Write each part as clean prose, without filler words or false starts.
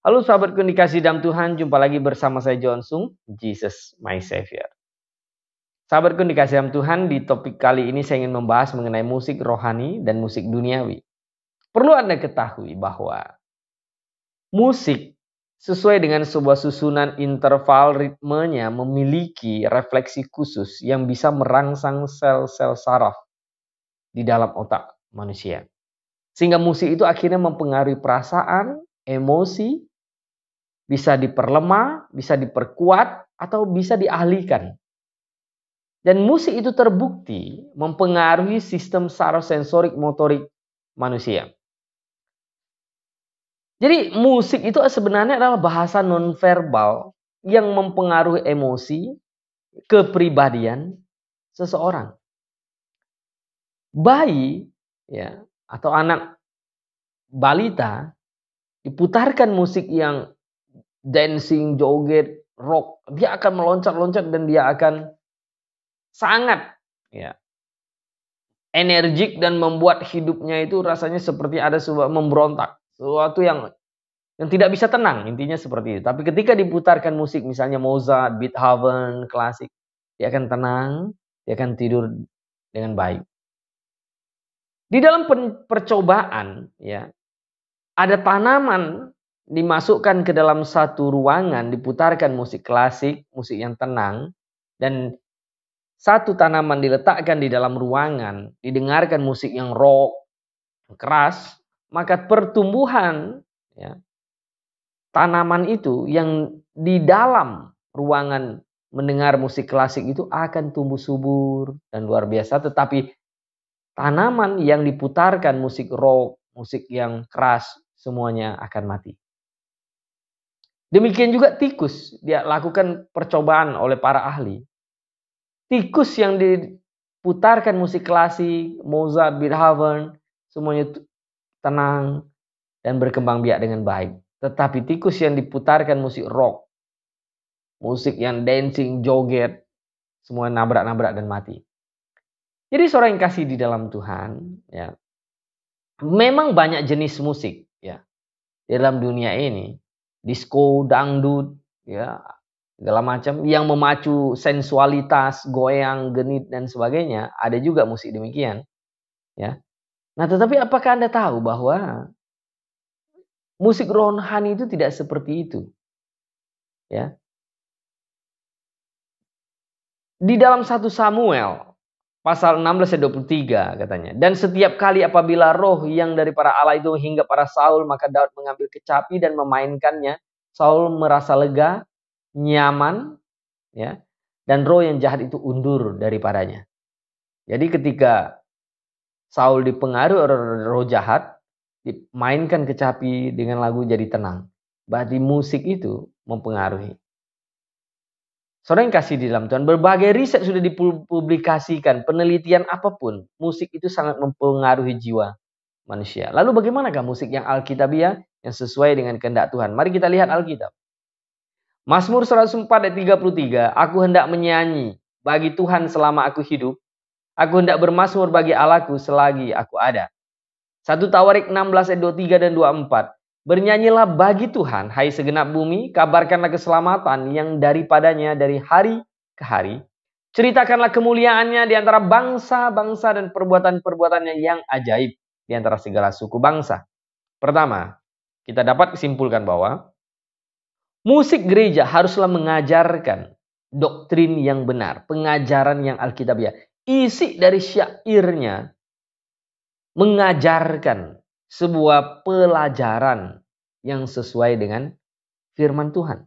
Halo sahabatku yang dikasih dalam Tuhan, jumpa lagi bersama saya John Sung, Jesus my Savior. Sahabatku yang dikasih dalam Tuhan, di topik kali ini saya ingin membahas mengenai musik rohani dan musik duniawi. Perlu Anda ketahui bahwa musik sesuai dengan sebuah susunan interval ritmenya memiliki refleksi khusus yang bisa merangsang sel-sel saraf di dalam otak manusia. Sehingga musik itu akhirnya mempengaruhi perasaan, emosi, bisa diperlemah, bisa diperkuat, atau bisa dialihkan. Dan musik itu terbukti mempengaruhi sistem saraf sensorik motorik manusia. Jadi musik itu sebenarnya adalah bahasa nonverbal yang mempengaruhi emosi, kepribadian seseorang. Bayi ya atau anak balita diputarkan musik yang dancing, joget, rock, dia akan meloncat-loncat dan dia akan sangat ya energik dan membuat hidupnya itu rasanya seperti ada sebuah memberontak, sesuatu yang tidak bisa tenang, intinya seperti itu. Tapi ketika diputarkan musik misalnya Mozart, Beethoven, klasik, dia akan tenang, dia akan tidur dengan baik. Di dalam percobaan ya, ada tanaman dimasukkan ke dalam satu ruangan, diputarkan musik klasik, musik yang tenang, dan satu tanaman diletakkan di dalam ruangan, didengarkan musik yang rock, keras, maka pertumbuhan ya, tanaman itu yang di dalam ruangan mendengar musik klasik itu akan tumbuh subur dan luar biasa. Tetapi tanaman yang diputarkan musik rock, musik yang keras, semuanya akan mati. Demikian juga tikus, dia lakukan percobaan oleh para ahli. Tikus yang diputarkan musik klasik, Mozart, Beethoven, semuanya tenang dan berkembang biak dengan baik. Tetapi tikus yang diputarkan musik rock, musik yang dancing, joget, semua nabrak-nabrak dan mati. Jadi seorang yang kasih di dalam Tuhan, ya, memang banyak jenis musik, ya, di dalam dunia ini, disco, dangdut, ya, segala macam yang memacu sensualitas, goyang, genit dan sebagainya. Ada juga musik demikian, ya. Nah, tetapi apakah Anda tahu bahwa musik rohani itu tidak seperti itu, ya? Di dalam 1 Samuel pasal 16 ayat 23 katanya, dan setiap kali apabila roh yang dari para Allah itu hingga para Saul, maka Daud mengambil kecapi dan memainkannya. Saul merasa lega, nyaman, ya, dan roh yang jahat itu undur daripadanya. Jadi ketika Saul dipengaruhi oleh roh jahat, dimainkan kecapi dengan lagu jadi tenang. Berarti musik itu mempengaruhi. Saudara yang kasih di dalam Tuhan, berbagai riset sudah dipublikasikan, penelitian apapun, musik itu sangat mempengaruhi jiwa manusia. Lalu bagaimanakah musik yang alkitabiah yang sesuai dengan kehendak Tuhan? Mari kita lihat Alkitab. Mazmur 104 ayat 33, aku hendak menyanyi bagi Tuhan selama aku hidup. Aku hendak bermazmur bagi Allahku selagi aku ada. 1 Tawarik 16 ayat 23 dan 24. Bernyanyilah bagi Tuhan, hai segenap bumi, kabarkanlah keselamatan yang daripadanya dari hari ke hari. Ceritakanlah kemuliaannya di antara bangsa-bangsa dan perbuatan-perbuatannya yang ajaib di antara segala suku bangsa. Pertama, kita dapat kesimpulkan bahwa musik gereja haruslah mengajarkan doktrin yang benar, pengajaran yang alkitabiah. Isi dari syairnya mengajarkan sebuah pelajaran yang sesuai dengan firman Tuhan.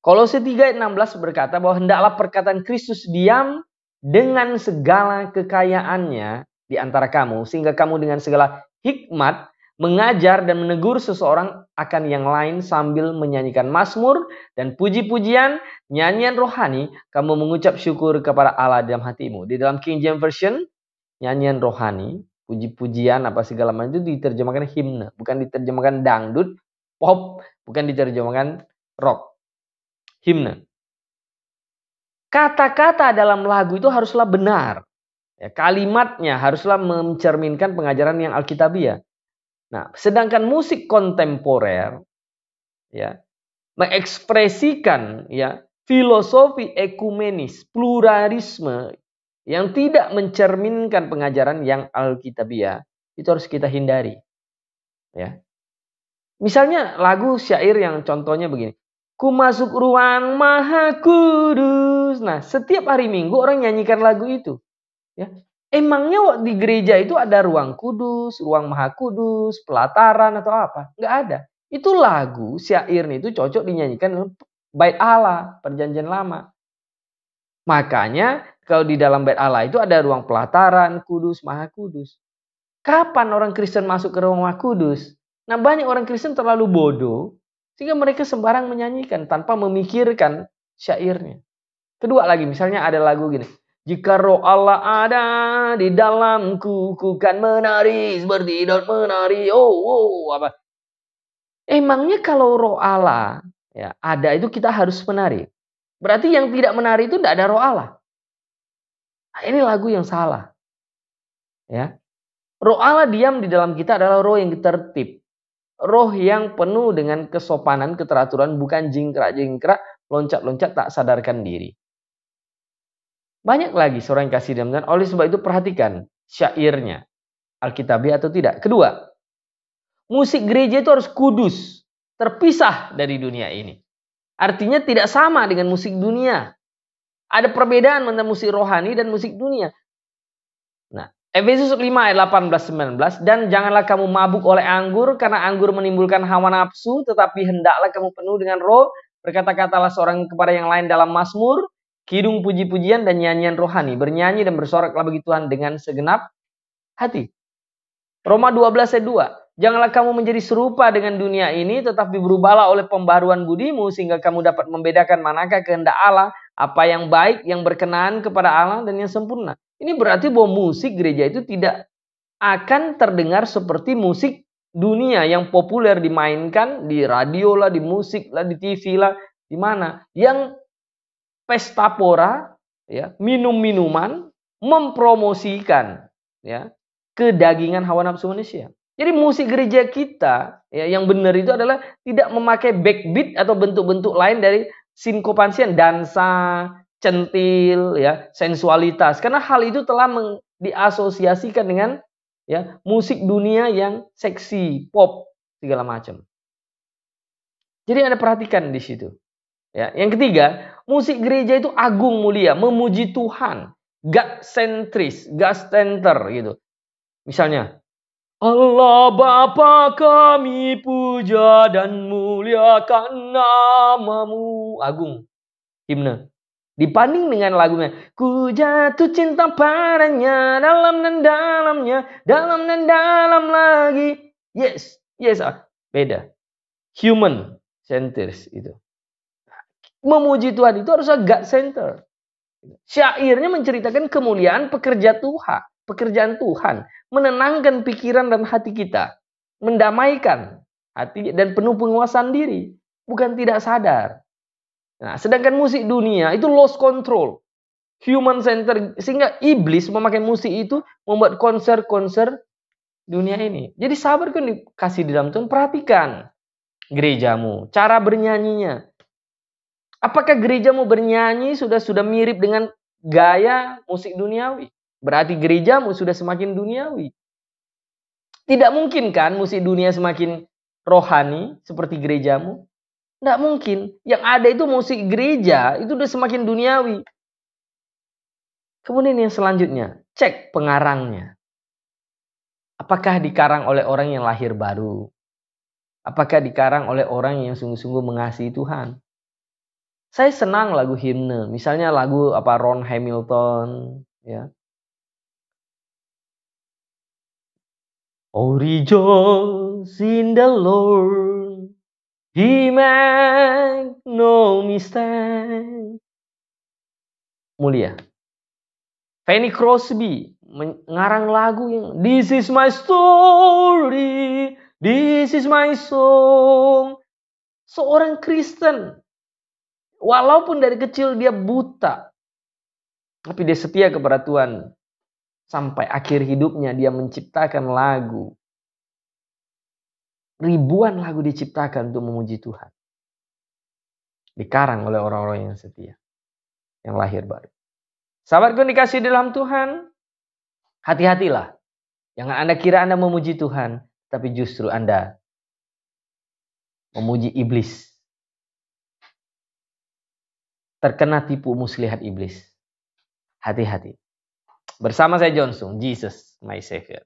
Kolose 3 ayat 16 berkata bahwa hendaklah perkataan Kristus diam dengan segala kekayaannya di antara kamu, sehingga kamu dengan segala hikmat mengajar dan menegur seseorang akan yang lain sambil menyanyikan mazmur dan puji-pujian, nyanyian rohani, kamu mengucap syukur kepada Allah dalam hatimu. Di dalam King James Version, nyanyian rohani, puji-pujian apa segala macam itu diterjemahkan himne, bukan diterjemahkan dangdut, pop, bukan diterjemahkan rock. Himne. Kata-kata dalam lagu itu haruslah benar. Ya, kalimatnya haruslah mencerminkan pengajaran yang alkitabiah. Nah, sedangkan musik kontemporer ya, mengekspresikan ya filosofi ekumenis, pluralisme yang tidak mencerminkan pengajaran yang alkitabiah, itu harus kita hindari. Ya. Misalnya lagu syair yang contohnya begini. Ku masuk ruang maha kudus. Nah, setiap hari Minggu orang nyanyikan lagu itu. Ya. Emangnya di gereja itu ada ruang kudus, ruang maha kudus, pelataran atau apa? Nggak ada. Itu lagu syair itu cocok dinyanyikan dalam bait Allah, perjanjian lama. Makanya kalau di dalam bait Allah itu ada ruang pelataran, kudus, maha kudus. Kapan orang Kristen masuk ke ruang maha kudus? Nah, banyak orang Kristen terlalu bodoh sehingga mereka sembarang menyanyikan tanpa memikirkan syairnya. Kedua lagi, misalnya ada lagu gini. Jika roh Allah ada di dalamku, ku kan menari seperti Daud menari. Apa? Emangnya kalau roh Allah ya ada itu kita harus menari. Berarti yang tidak menari itu tidak ada roh Allah. Nah, ini lagu yang salah. Ya. Roh Allah diam di dalam kita adalah roh yang tertib. Roh yang penuh dengan kesopanan, keteraturan, bukan jingkrak-jingkrak, loncat-loncat tak sadarkan diri. Banyak lagi seorang yang kasih dalam Tuhan. Oleh sebab itu perhatikan syairnya. Alkitabiah atau tidak. Kedua, musik gereja itu harus kudus. Terpisah dari dunia ini. Artinya tidak sama dengan musik dunia. Ada perbedaan antara musik rohani dan musik dunia. Nah, Efesus 5 ayat 18-19. Dan janganlah kamu mabuk oleh anggur, karena anggur menimbulkan hawa nafsu, tetapi hendaklah kamu penuh dengan roh. Berkata-katalah seorang kepada yang lain dalam mazmur, kidung puji-pujian dan nyanyian rohani. Bernyanyi dan bersoraklah bagi Tuhan dengan segenap hati. Roma 12 ayat 2. Janganlah kamu menjadi serupa dengan dunia ini, tetapi berubahlah oleh pembaruan budimu, sehingga kamu dapat membedakan manakah kehendak Allah, apa yang baik, yang berkenan kepada Allah, dan yang sempurna. Ini berarti bahwa musik gereja itu tidak akan terdengar seperti musik dunia yang populer dimainkan di radio lah, di musik lah, di TV lah, di mana. Yang pesta pora, ya, minum-minuman, mempromosikan ya, kedagingan hawa nafsu manusia. Jadi musik gereja kita ya, yang benar itu adalah tidak memakai backbeat atau bentuk-bentuk lain dari sinkopansian, dansa, centil, ya, sensualitas. Karena hal itu telah diasosiasikan dengan ya, musik dunia yang seksi, pop, segala macam. Jadi Anda perhatikan di situ. Ya, yang ketiga, musik gereja itu agung mulia, memuji Tuhan, God-centris, God-center gitu. Misalnya, Allah Bapa kami puja dan muliakan namamu. Agung. Himne. Dibanding dengan lagunya. Ku jatuh cinta padanya. Dalam dan dalamnya. Dalam dan dalam lagi. Yes. Yes. Beda. Human centers itu. Memuji Tuhan itu harusnya God center. Syairnya menceritakan kemuliaan pekerjaan Tuhan, menenangkan pikiran dan hati kita, mendamaikan hati dan penuh penguasaan diri, bukan tidak sadar. Nah, sedangkan musik dunia itu lost control, human center, sehingga iblis memakai musik itu membuat konser-konser dunia ini. Jadi sahabat kan dikasih di dalam Tuhan, perhatikan gerejamu, cara bernyanyinya. Apakah gerejamu bernyanyi sudah mirip dengan gaya musik duniawi? Berarti gerejamu sudah semakin duniawi. Tidak mungkin kan musik dunia semakin rohani seperti gerejamu? Tidak mungkin. Yang ada itu musik gereja itu sudah semakin duniawi. Kemudian yang selanjutnya, cek pengarangnya. Apakah dikarang oleh orang yang lahir baru? Apakah dikarang oleh orang yang sungguh-sungguh mengasihi Tuhan? Saya senang lagu himne, misalnya lagu Ron Hamilton, ya. Oh rejoice in the Lord, He make no mistake. Mulia. Fanny Crosby mengarang lagu yang This is my story, this is my song. Seorang Kristen, walaupun dari kecil dia buta, tapi dia setia kepada Tuhan. Sampai akhir hidupnya dia menciptakan lagu. Ribuan lagu diciptakan untuk memuji Tuhan. Dikarang oleh orang-orang yang setia, yang lahir baru. Sahabatku dikasih dalam Tuhan, hati-hatilah. Jangan Anda kira Anda memuji Tuhan, tapi justru Anda memuji iblis. Terkena tipu muslihat iblis. Hati-hati. Bersama saya John Sung, Jesus my Savior.